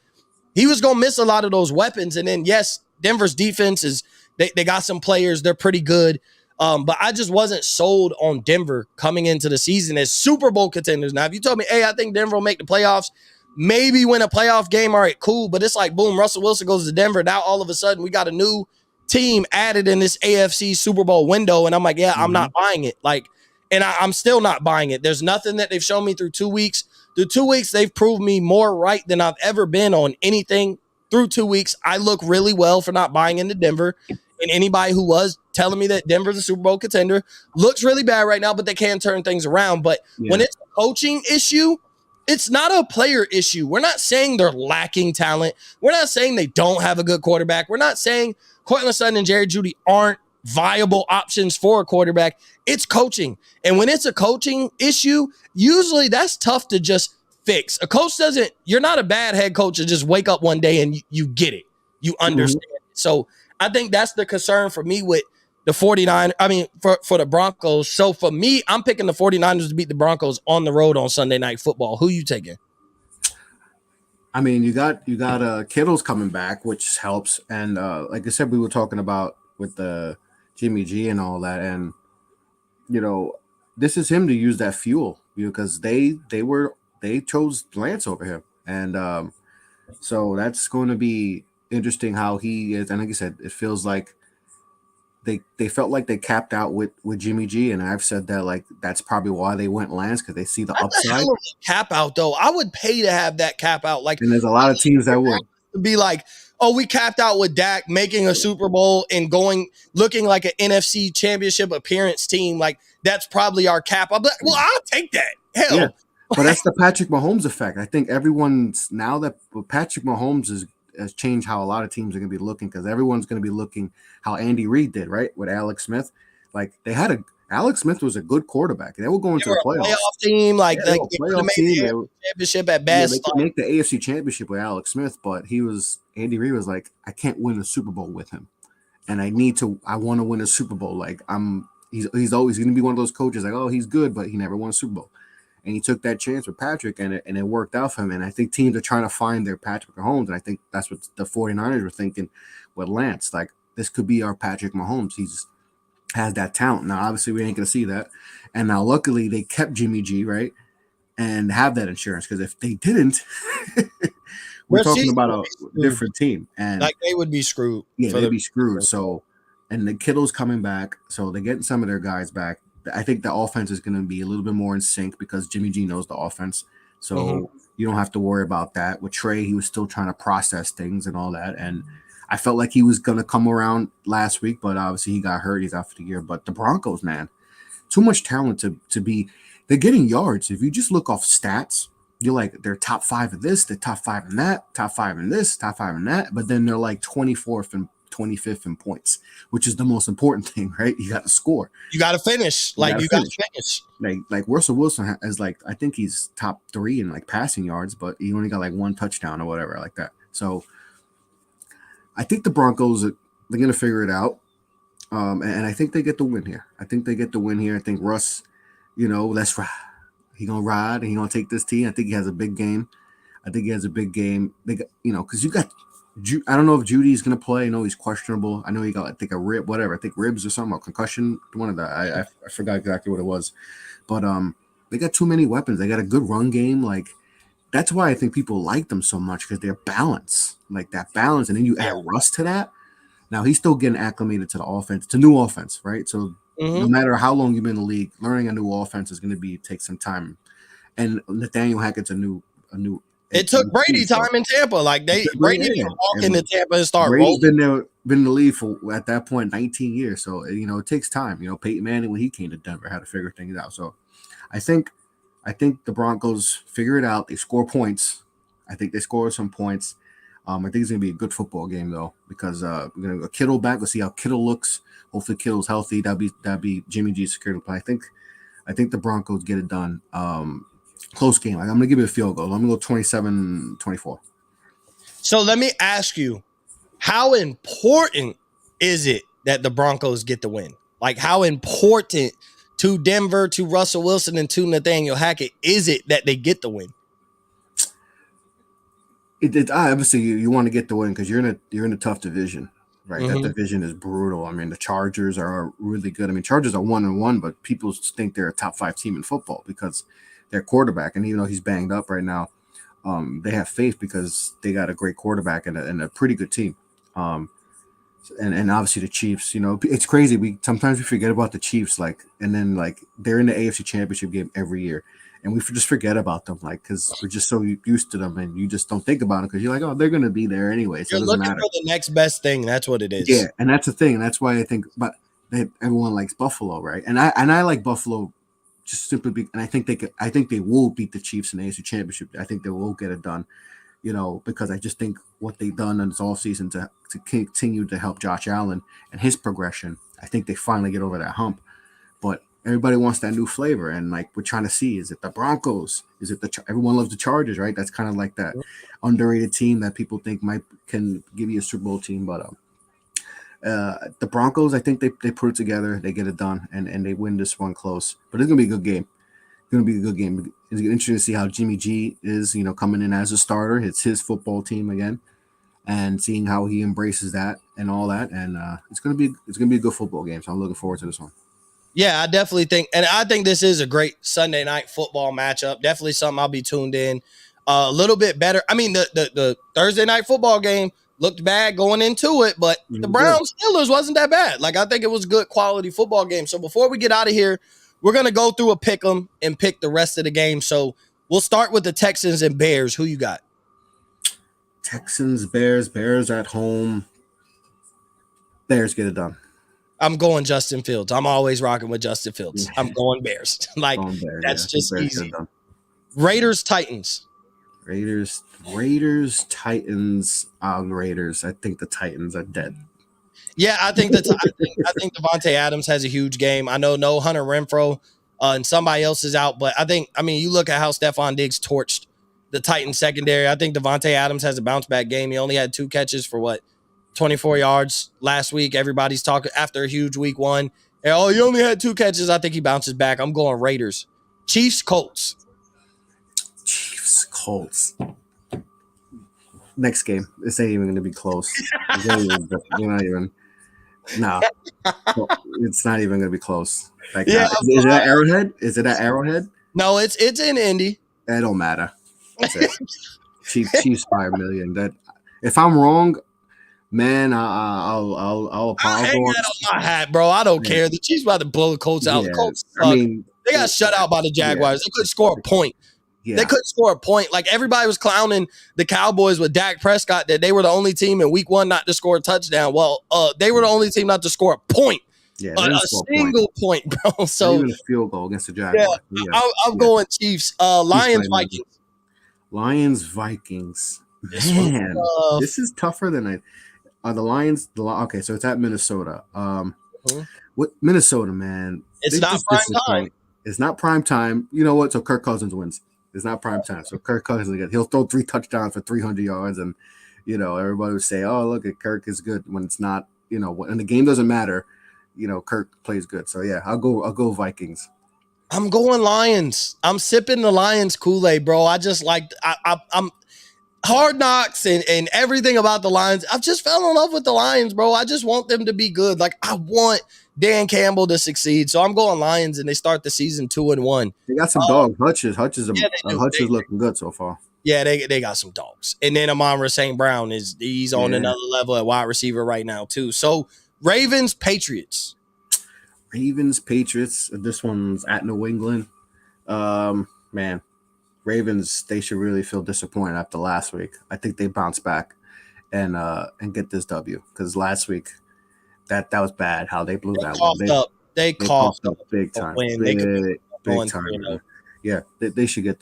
he was gonna miss a lot of those weapons. And then, yes, Denver's defense is, they got some players. They're pretty good. But I just wasn't sold on Denver coming into the season as Super Bowl contenders. Now, if you told me, hey, I think Denver will make the playoffs, maybe win a playoff game, all right, cool. But it's like, boom, Russell Wilson goes to Denver. Now, all of a sudden, we got a new team added in this AFC Super Bowl window. And I'm like, yeah, I'm not buying it. Like, and I'm still not buying it. There's nothing that they've shown me through 2 weeks. Through 2 weeks, they've proved me more right than I've ever been on anything. Through 2 weeks, I look really well for not buying into Denver. And anybody who was telling me that Denver's a Super Bowl contender looks really bad right now, but they can turn things around. But when it's a coaching issue, it's not a player issue. We're not saying they're lacking talent. We're not saying they don't have a good quarterback. We're not saying Cortland Sutton and Jerry Jeudy aren't viable options for a quarterback. It's coaching. And when it's a coaching issue, usually that's tough to just fix. A coach doesn't, you're not a bad head coach to just wake up one day and you get it. You understand it. So I think that's the concern for me with the 49. I mean, for the Broncos. So for me, I'm picking the 49ers to beat the Broncos on the road on Sunday Night Football. Who you taking? I mean, you got Kittle's coming back, which helps. And like I said, we were talking about with the Jimmy G and all that. And, you know, this is him to use that fuel, because they chose Lance over him. And so that's going to be interesting how he is. And like I said, it feels like they felt like they capped out with Jimmy G, and I've said that, like, that's probably why they went Lance, because they see the upside. Cap out though, I would pay to have that cap out. Like, and there's a lot of teams that would be like, oh, we capped out with Dak making a Super Bowl and looking like an NFC Championship appearance team. Like, that's probably our cap. I'm like, well, I'll take that. Hell. Yeah. But that's the Patrick Mahomes effect. I think everyone's, now that Patrick Mahomes has changed how a lot of teams are going to be looking, because everyone's going to be looking how Andy Reid did, right, with Alex Smith. Like, Alex Smith was a good quarterback. They were going to the playoff team, like playoff team. Championship at best. They could make the AFC Championship with Alex Smith, but Andy Reid was like, I can't win a Super Bowl with him, and I want to win a Super Bowl. Like, he's always going to be one of those coaches like, oh, he's good, but he never won a Super Bowl. And he took that chance with Patrick, and it worked out for him. And I think teams are trying to find their Patrick Mahomes, and I think that's what the 49ers were thinking with Lance. Like, this could be our Patrick Mahomes. He's has that talent. Now, obviously, we ain't going to see that. And now, luckily, they kept Jimmy G, right, and have that insurance, because if they didn't, we're talking about a different team. And like, they would be screwed. Yeah, they'd be screwed. So, and the Kittle's coming back, so they're getting some of their guys back. I think the offense is going to be a little bit more in sync, because Jimmy G knows the offense. So you don't have to worry about that. With Trey, he was still trying to process things and all that. And I felt like he was gonna come around last week, but obviously he got hurt. He's out for the year. But the Broncos, man, too much talent to be. They're getting yards. If you just look off stats, you're like they're top 5 of this, they're top 5 in that, top 5 in this, top 5 in that. But then they're like 24th and 25th in points, which is the most important thing, right? You got to score. You got to finish. You got to finish. Like Russell Wilson is like, I think he's top 3 in like passing yards, but he only got like 1 touchdown or whatever like that. So I think the Broncos they're gonna figure it out, and I think they get the win here. I think Russ, that's right. He gonna ride and he gonna take this team. I think he has a big game. They got, because you got. I don't know if Judy's gonna play. I know he's questionable. I know he got, I think, a rib, whatever. I think ribs or something, or concussion. One of the I forgot exactly what it was, but they got too many weapons. They got a good run game. Like that's why I think people like them so much because they're balanced, like that balance. And then you add Russ to that. Now he's still getting acclimated to the offense, to new offense, right? So no matter how long you've been in the league, learning a new offense is going to take some time. And Nathaniel Hackett's a new. It took Brady time in Tampa. Like Brady didn't walk into Tampa and start Brady's rolling. been in the league for at that point 19 years. So it takes time. Peyton Manning when he came to Denver had to figure things out. So I think the Broncos figure it out. They score points. I think they score some points. I think it's gonna be a good football game though because we're gonna go Kittle back. We'll see how Kittle looks. Hopefully Kittle's healthy. That'd be Jimmy G's security play. I think the Broncos get it done. Close game. I'm going to give it a field goal. I'm going to go 27-24. So let me ask you, how important is it that the Broncos get the win? Like how important to Denver, to Russell Wilson, and to Nathaniel Hackett is it that they get the win? Obviously you want to get the win because you're in a tough division, right? That division is brutal. I mean, the Chargers are really good. I mean, Chargers are 1-1, but people think they're a top 5 team in football because their quarterback, and even though he's banged up right now, they have faith because they got a great quarterback and a pretty good team. And obviously the Chiefs, it's crazy. Sometimes we forget about the Chiefs, and then they're in the AFC Championship game every year, and we just forget about them, because we're just so used to them, and you just don't think about it because you're like, oh, they're going to be there anyway. So you're looking for the next best thing. That's what it is. Yeah, and that's the thing, and that's why I think, but everyone likes Buffalo, right? And I like Buffalo. Just simply, and I think they will beat the Chiefs in the AFC Championship. I think they will get it done, because I just think what they've done in this offseason to continue to help Josh Allen and his progression. I think they finally get over that hump. But everybody wants that new flavor, and we're trying to see: is it the Broncos? Is it everyone loves the Chargers, right? That's kind of like that underrated team that people think can give you a Super Bowl team, but the Broncos, I think they put it together, they get it done, and they win this one close. But it's gonna be a good game. It's interesting to see how Jimmy G is, coming in as a starter. It's his football team again, and seeing how he embraces that and all that. And it's gonna be a good football game. So I'm looking forward to this one. Yeah, I definitely think this is a great Sunday night football matchup. Definitely something I'll be tuned in a little bit better. I mean, the Thursday night football game looked bad going into it, but the Browns Steelers wasn't that bad. I think it was a good quality football game. So before we get out of here, we're going to go through a pick 'em and pick the rest of the game. So we'll start with the Texans and Bears. Who you got? Texans, Bears at home. Bears get it done. I'm going Justin Fields. I'm always rocking with Justin Fields. I'm going Bears. That's just easy. Raiders, Titans. Raiders, Titans, Raiders. I think the Titans are dead. Yeah, I think I think Devontae Adams has a huge game. I know no Hunter Renfrow and somebody else is out, but you look at how Stephon Diggs torched the Titans secondary. I think Devontae Adams has a bounce back game. He only had 2 catches for 24 yards last week. Everybody's talking after a huge week 1. And, he only had 2 catches. I think he bounces back. I'm going Raiders. Chiefs, Colts. Next game. This ain't even going to be close. No, it's not even going to be close. Is it at Arrowhead? No, it's in Indy. It don't matter. That's it. Chiefs 5 million. That if I'm wrong, man, I'll go on my hat, bro. I don't care. The Chiefs about to blow the Colts out. The Colts suck. They got shut out by the Jaguars. They couldn't score a point. They Yeah, couldn't score a point. Like everybody was clowning the Cowboys with Dak Prescott that they were the only team in week 1 not to score a touchdown. Well, they were the only team not to score a point. yeah, A they didn't score a point. single point, bro. Not So even a field goal against the yeah, Jaguars. Yeah, I'm yeah. going Chiefs. Chiefs by Lions, 11. Vikings. Lions, Vikings. This one's Man, this tough. is tougher than I. The Lions. Okay, so it's at Minnesota. Mhm. What Minnesota, man? It's They not just prime time. disappoint. It's not prime time. You know what? So Kirk Cousins wins. It's not prime time. So Kirk Cousins, he'll throw 3 touchdowns for 300 yards, and everybody would say, "Oh, look at Kirk is good." When it's not, when the game doesn't matter, Kirk plays good. So yeah, I'll go Vikings. I'm going Lions. I'm sipping the Lions Kool-Aid, bro. I just like I'm Hard Knocks and everything about the Lions. I've just fell in love with the Lions, bro. I just want them to be good. Like I want Dan Campbell to succeed. So I'm going Lions, and they start the season 2-1. They got some dogs. Yeah, they do. Hutch is looking good so far. Yeah, they got some dogs. And then Amon-Ra St. Brown he's on Yeah. another level at wide receiver right now, too. So Ravens, Patriots. Ravens, Patriots. This one's at New England. Man, Ravens, they should really feel disappointed after last week. I think they bounce back and get this W, because last week that was bad how they blew that one. They They coughed coughed up up big a time. win. They could be Big going time. 3-0. Yeah, they should get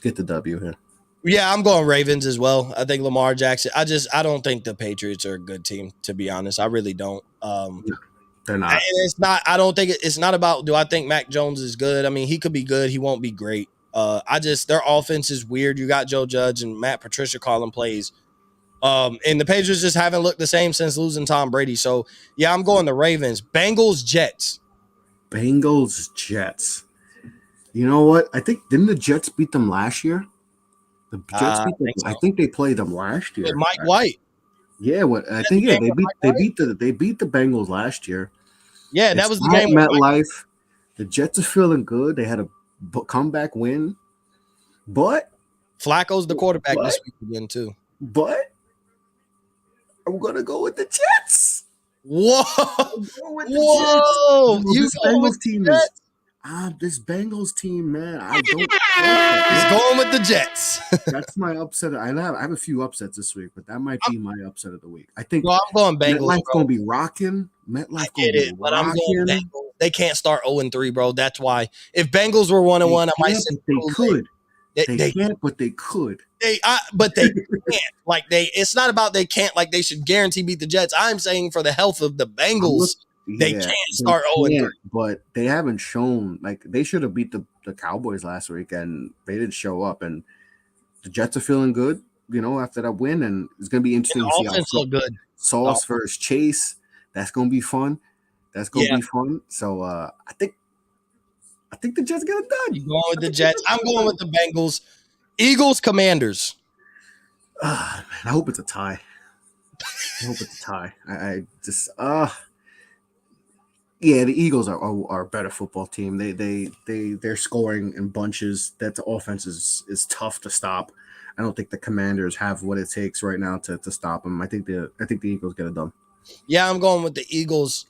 the W here. Yeah, I'm going Ravens as well. I think Lamar Jackson. I don't think the Patriots are a good team, to be honest. I really don't. No, they're And not. it's not. I don't think it's not about. Do I think Mac Jones is good? I mean, he could be good. He won't be great. Their offense is weird. You got Joe Judge and Matt Patricia calling plays. And the Patriots just haven't looked the same since losing Tom Brady. So yeah, I'm going the Ravens. Bengals, Jets. Bengals, Jets. You know what? I think didn't the Jets beat them last year? The Jets I beat them. think so. I think they played them last With year. Mike White. Yeah, what I think. Yeah, they beat the Bengals last year. Yeah, that It's was the at game. MetLife. The Jets are feeling good. They had a comeback win, but Flacco's the quarterback What? this week again too. I'm gonna go with the Jets. Whoa, I'm going with the whoa! Jets. You This going with Bengals the team Jets? is this Bengals team, man. I don't. He's going with the Jets. That's my upset. I have a few upsets this week, but that might be my upset of the week. I think Well, I'm going Bengals, MetLife bro. gonna be rocking. I MetLife get gonna it, be but I'm going rocking. Bengals. They can't start 0-3, bro. That's why. If Bengals were 1-1, I might say They could. They They can't, but they could. but they can't. Like it's not about they can't. Like they should guarantee beat the Jets. I'm saying for the health of the Bengals, they can't start 0-3. But they haven't shown, like, they should have beat the Cowboys last week, and they didn't show up. And the Jets are feeling good, after that win, and it's gonna be interesting to see how Offense look good. Sauce versus Chase. That's gonna be fun. Be fun. So I think the Jets get it done. You going with the Jets? I'm going with the Bengals. Eagles, Commanders. Man, I hope it's a tie. I just yeah, the Eagles are a better football team. They're scoring in bunches. That the offense is tough to stop. I don't think the Commanders have what it takes right now to stop them. I think the Eagles get it done. Yeah, I'm going with the Eagles.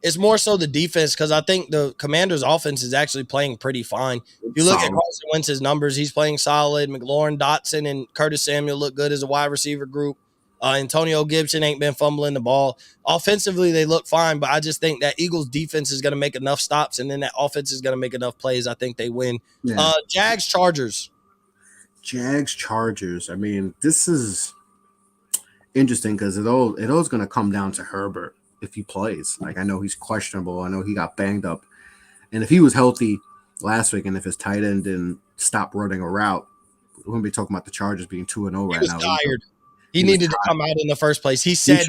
It's more so the defense, because I think the Commanders' offense is actually playing pretty fine. If you look at Carson Wentz's numbers, he's playing solid. McLaurin, Dotson, and Curtis Samuel look good as a wide receiver group. Antonio Gibson ain't been fumbling the ball. Offensively, they look fine, but I just think that Eagles defense is going to make enough stops, and then that offense is going to make enough plays. I think they win. Yeah. Jags, Chargers. I mean, this is interesting because it all's going to come down to Herbert if he plays. Like, I know he's questionable. I know he got banged up, and if he was healthy last week, and if his tight end didn't stop running a route, we're going to be talking about the Chargers being 2-0 right now. Tired. He needed to come out in the first place. He said,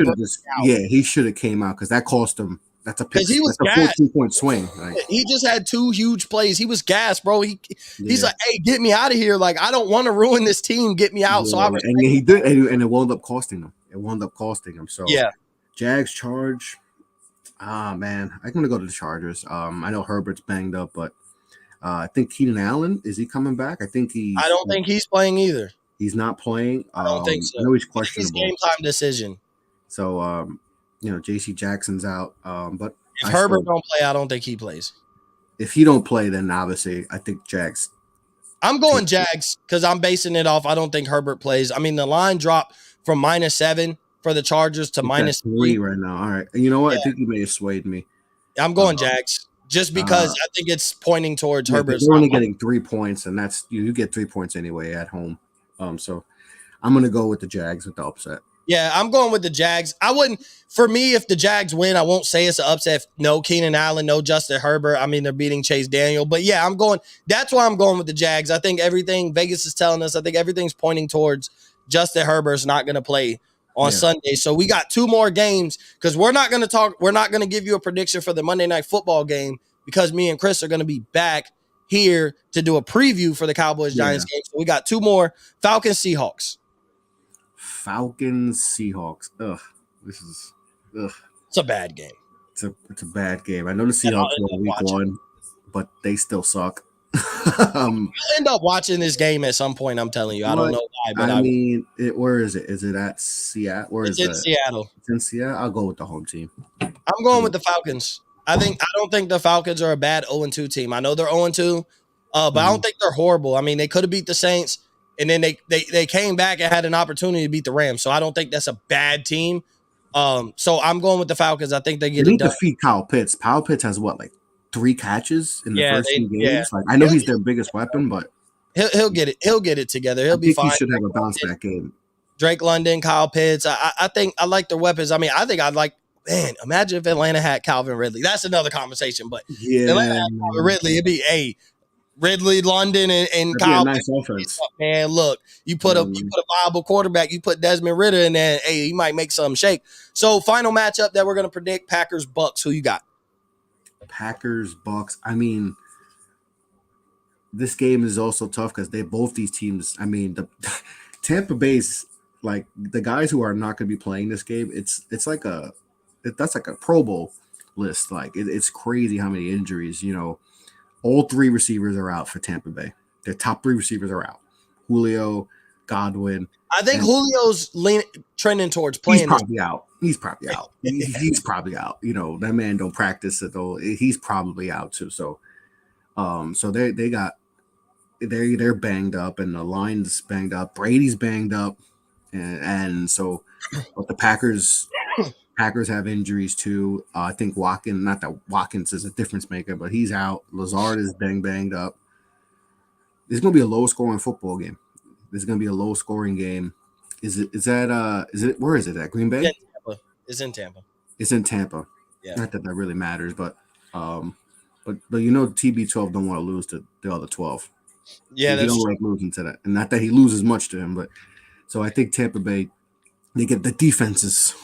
he should have came out, because that cost him. That's a pick. He was that's a 14-point swing. Like, he just had 2 huge plays. He was gassed, bro. He's like, "Hey, get me out of here! Like, I don't want to ruin this team. Get me out." Yeah, so and he did, and it wound up costing him. So yeah, Jags charge. Man, I'm gonna go to the Chargers. I know Herbert's banged up, but I think Keenan Allen, is he coming back? I don't think he's playing either. He's not playing. I don't think so. I know he's questionable. It's game time decision. So J.C. Jackson's out. But if Herbert don't play, I don't think he plays. If he don't play, then obviously I think Jags I'm going Jags because I'm basing it off. I don't think Herbert plays. I mean, the line dropped from -7 for the Chargers to It's at three -3. right now. All right. And you know what? I Yeah, think you may have swayed me. I'm Uh, going Jags just uh, because I think it's pointing towards yeah, because Herbert's they're not only playing. getting 3 points, and that's you get 3 points anyway at home. So I'm gonna go with the Jags with the upset. Yeah, I'm going with the Jags. I wouldn't, for me, if the Jags win, I won't say it's an upset. No Keenan Allen, no Justin Herbert. I mean, they're beating Chase Daniel. But yeah, that's why I'm going with the Jags. I think everything Vegas is telling us, I think everything's pointing towards Justin Herbert's not going to play on Yeah, Sunday. So we got two more games because we're not going to give you a prediction for the Monday Night Football game because me and Chris are going to be back here to do a preview for the Cowboys yeah. Giants game. So we got two more Falcons Seahawks. Falcons Seahawks. Ugh, this is ugh. It's a bad game. It's a bad game. I know the And I'll Seahawks end won up week watching. 1, but they still suck. I'll end up watching this game at some point. I'm telling you, I don't But know why, but I mean, where is it? Is it at Seattle? Where it's is in that? Seattle. It's in Seattle. I'll go with the home team. I'm going with the Falcons. I don't think the Falcons are a bad 0-2 team. I know they're 0-2, but I don't think they're horrible. I mean, they could have beat the Saints, and then they came back and had an opportunity to beat the Rams. So I don't think that's a bad team. So I'm going with the Falcons. I think they They get it need to done. feed Kyle Pitts. Kyle Pitts has what, like 3 catches in the first few Yeah. games. Like I know he's their biggest weapon, but He'll get it. He'll get it together. I He'll be think he fine. should have a bounce back game. Drake London, Kyle Pitts. I think I like their weapons. I mean, I think I'd like, man, imagine if Atlanta had Calvin Ridley. That's another conversation. But if Atlanta Yeah, had Calvin Ridley, it'd be Ridley, London, and that'd be a Kyle nice Pitts. offense. Man, look, you put a viable quarterback, you put Desmond Ridder in there, hey, he might make something shake. So final matchup that we're gonna predict: Packers Bucks. Who you got? Packers, Bucks. I mean, this game is also tough because these teams. I mean, the Tampa Bay's like the guys who are not going to be playing this game. That's like a Pro Bowl list. Like it's crazy how many injuries. All 3 receivers are out for Tampa Bay. Their top 3 receivers are out. Julio, Godwin. I think Julio's trending towards playing. He's probably out. He's probably out. He's probably out. That man don't practice at all. He's probably out too. So, so they're banged up, and the line's banged up. Brady's banged up, and so, but the Packers have injuries too. I think not that Watkins is a difference maker, but he's out. Lazard is banged up. This is gonna be a low scoring football game. This is gonna be a low scoring game. Is it where is it at? Green Bay? It's in Tampa. It's in Tampa. Yeah. Not that really matters, but TB12 don't want to lose to the other 12. Yeah, they don't like losing to that, and not that he loses much to him, but so I think Tampa Bay, they get the defenses.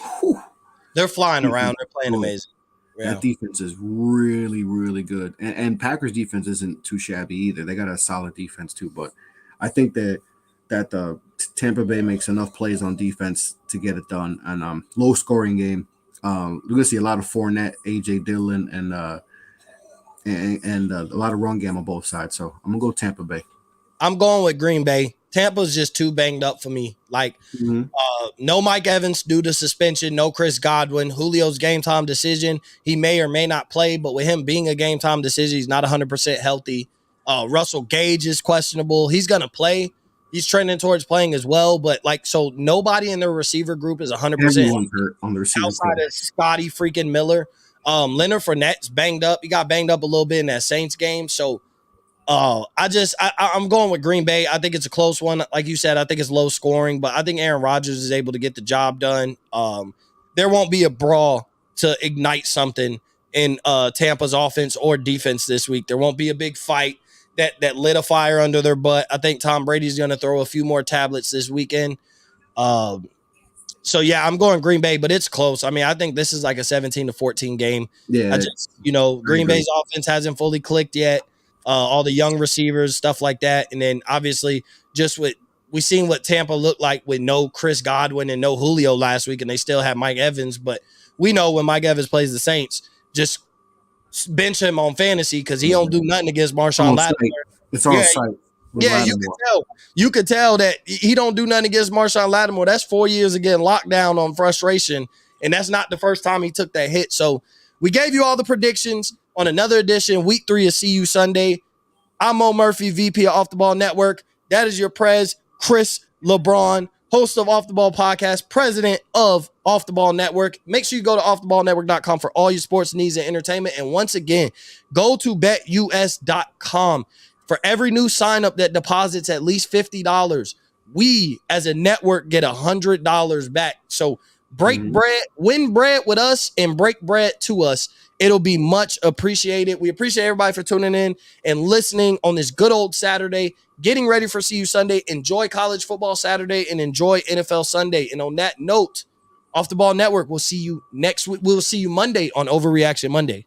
They're flying around. They're playing amazing. Yeah. That defense is really, really good, and Packers defense isn't too shabby either. They got a solid defense too, but I think that the Tampa Bay makes enough plays on defense to get it done. And low scoring game. We're gonna see a lot of Fournette, AJ Dillon, and a lot of run game on both sides. So I'm gonna go Tampa Bay. I'm going with Green Bay. Tampa's just too banged up for me. Like, no Mike Evans due to suspension, no Chris Godwin. Julio's game time decision. He may or may not play, but with him being a game time decision, he's not 100% healthy. Russell Gage is questionable. He's going to play. He's trending towards playing as well, but so nobody in their receiver group is 100%. Everyone's hurt on the receiver outside of Scotty freaking Miller. Leonard Fournette's banged up. He got banged up a little bit in that Saints game. So I'm going with Green Bay. I think it's a close one. Like you said, I think it's low scoring, but I think Aaron Rodgers is able to get the job done. There won't be a brawl to ignite something in Tampa's offense or defense this week. There won't be a big fight that lit a fire under their butt. I think Tom Brady's going to throw a few more tablets this weekend. So yeah, I'm going Green Bay, but it's close. I mean, I think this is like a 17-14 game. Yeah. Green Bay's offense hasn't fully clicked yet. All the young receivers, stuff like that. And then obviously we seen what Tampa looked like with no Chris Godwin and no Julio last week, and they still have Mike Evans. But we know when Mike Evans plays the Saints, just bench him on fantasy because he don't do nothing against Marshawn Lattimore. It's on site. Yeah, you could tell that he don't do nothing against Marshawn Lattimore. That's 4 years of getting locked down on frustration, and that's not the first time he took that hit. So we gave you all the predictions on another edition, Week 3 of CU Sunday. I'm Mo Murphy, VP of Off the Ball Network. That is your prez, Chris LeBron, host of Off the Ball Podcast, president of Off the Ball Network. Make sure you go to offtheballnetwork.com for all your sports needs and entertainment. And once again, go to betus.com. For every new sign up that deposits at least $50, we as a network get $100 back. So break bread, win bread with us and break bread to us. It'll be much appreciated. We appreciate everybody for tuning in and listening on this good old Saturday, getting ready for CU Sunday. Enjoy college football Saturday and enjoy NFL Sunday. And on that note, Off the Ball Network, we'll see you next week. We'll see you Monday on Overreaction Monday.